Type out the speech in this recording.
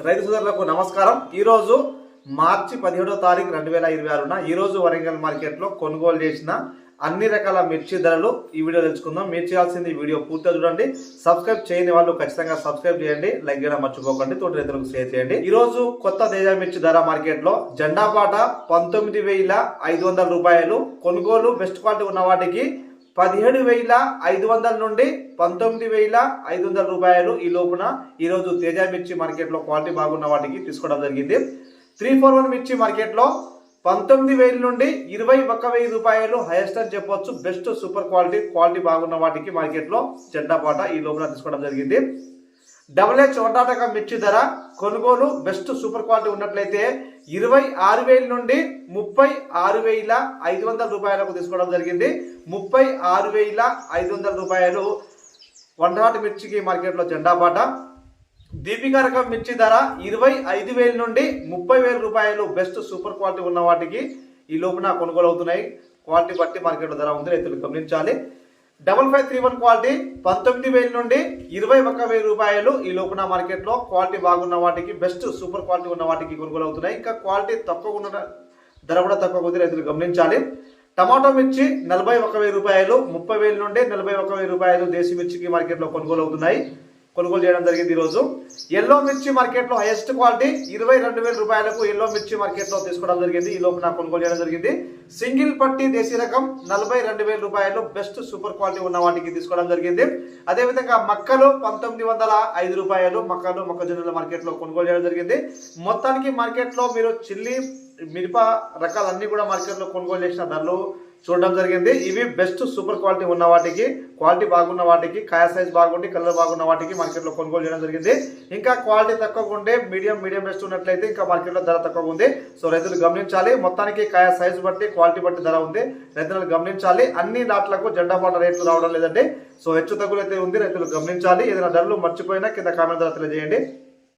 రైతు సోదరులకు నమస్కారం। ఈ రోజు మార్చి 17వ తారీఖు 2026న ఈ రోజు వరంగల్ మార్కెట్ లో కొనుగోలు చేసిన అన్ని రకాల మిర్చి ధరలు ఈ వీడియో తెలుసుకుందాం। మీరు చేయాల్సింది వీడియో పూర్తిగా చూడండి। సబ్స్క్రైబ్ చేయని వాళ్ళు ఖచ్చితంగా సబ్స్క్రైబ్ చేయండి, లైక్ చేయడం మర్చిపోకండి, తోటి రైతులకు షేర్ చేయండి। ఈ రోజు కొత్త తేజ మిర్చి ధర మార్కెట్ లో జెండాపాట 19,500 రూపాయలు, కొనుగోలు బెస్ట్ క్వాలిటీ ఉన్న వాటికి 17,500 నుండి 19,500 రూపాయలు ఈ లోపున ఈ రోజు తేజ మిర్చి మార్కెట్ లో క్వాలిటీ బాగున్న వాటికి తీసుకోవడం జరిగింది। 341 మిర్చి మార్కెట్ లో 19,000 నుండి 21,000 రూపాయలు హైయెస్ట్ అని చెప్పొచ్చు। బెస్ట్ సూపర్ క్వాలిటీ బాగున్న వాటికి మార్కెట్ లో జెండాపాట ఈ లోపున తీసుకోవడం జరిగింది। డబుల్ చోటాటక మిర్చి ధర కొనుగోలు బెస్ట్ సూపర్ క్వాలిటీ ఉన్నట్లయితే 26,000 నుండి 36,500 రూపాయలకు తీసుకోవడం జరిగింది। 36,500 రూపాయలు వండాటి మిర్చికి మార్కెట్ లో జెండాపాట। దీపికా రకం మిర్చి ధర 25,000 నుండి 30,000 రూపాయలు బెస్ట్ సూపర్ క్వాలిటీ ఉన్న వాటికి ఈ లోపున కొనుగోలు అవుతున్నాయి। క్వాలిటీ బట్టి మార్కెట్ లో ధర ఉంది, రైతులు గమనించాలి। 5531 క్వాలిటీ 19,000 నుండి 21,000 రూపాయలు ఈ లోపున మార్కెట్ లో క్వాలిటీ బాగున్న వాటికి బెస్ట్ సూపర్ క్వాలిటీ ఉన్న వాటికి కొనుగోలు అవుతున్నాయి। ఇంకా క్వాలిటీ తక్కువ ఉన్న ధర కూడా తక్కువ ఉంది, రైతులు గమనించాలి। టమాటో మిర్చి 41,000 రూపాయలు, 30,000 నుండి 41,000 రూపాయలు దేశీ మిర్చికి మార్కెట్ లో కొనుగోలు చేయడం జరిగింది। ఈ రోజు ఎల్లో మిర్చి మార్కెట్ లో హైయెస్ట్ క్వాలిటీ 22,000 రూపాయలకు ఎల్లో మిర్చి మార్కెట్ లో తీసుకోవడం జరిగింది, ఈ లోపున కొనుగోలు చేయడం జరిగింది। సింగిల్ పట్టి దేశీ రకం 42,000 రూపాయలు బెస్ట్ సూపర్ క్వాలిటీ ఉన్న వాటికి తీసుకోవడం జరిగింది। అదే విధంగా మక్కలు 1905 రూపాయలు మొక్కజొన్నల మార్కెట్ లో కొనుగోలు చేయడం జరిగింది। మొత్తానికి మార్కెట్ లో మీరు చిల్లి మిరప రకాలన్నీ కూడా మార్కెట్ లో కొనుగోలు చేసిన ధరలు చూడడం జరిగింది। ఇవి బెస్ట్ సూపర్ క్వాలిటీ ఉన్న వాటికి, క్వాలిటీ బాగున్న వాటికి, కాయ సైజ్ బాగుండి కలర్ బాగున్న వాటికి మార్కెట్ లో కొనుగోలు చేయడం జరిగింది। ఇంకా క్వాలిటీ తక్కువ ఉంటే మీడియం బెస్ట్ ఉన్నట్లయితే ఇంకా మార్కెట్ లో ధర తక్కువ ఉంది। సో రైతులు గమనించాలి, మొత్తానికి కాయ సైజ్ బట్టి క్వాలిటీ బట్టి ధర ఉంది, రైతులు గమనించాలి। అన్ని లాట్లకు జెండాపాట రేట్లు రావడం లేదండి, సో హెచ్చు తగ్గులు అయితే ఉంది, రైతులు గమనించాలి। ఏదైనా ధరలు మర్చిపోయినా కింద కామెంట్ ద్వారా తెలియజేయండి।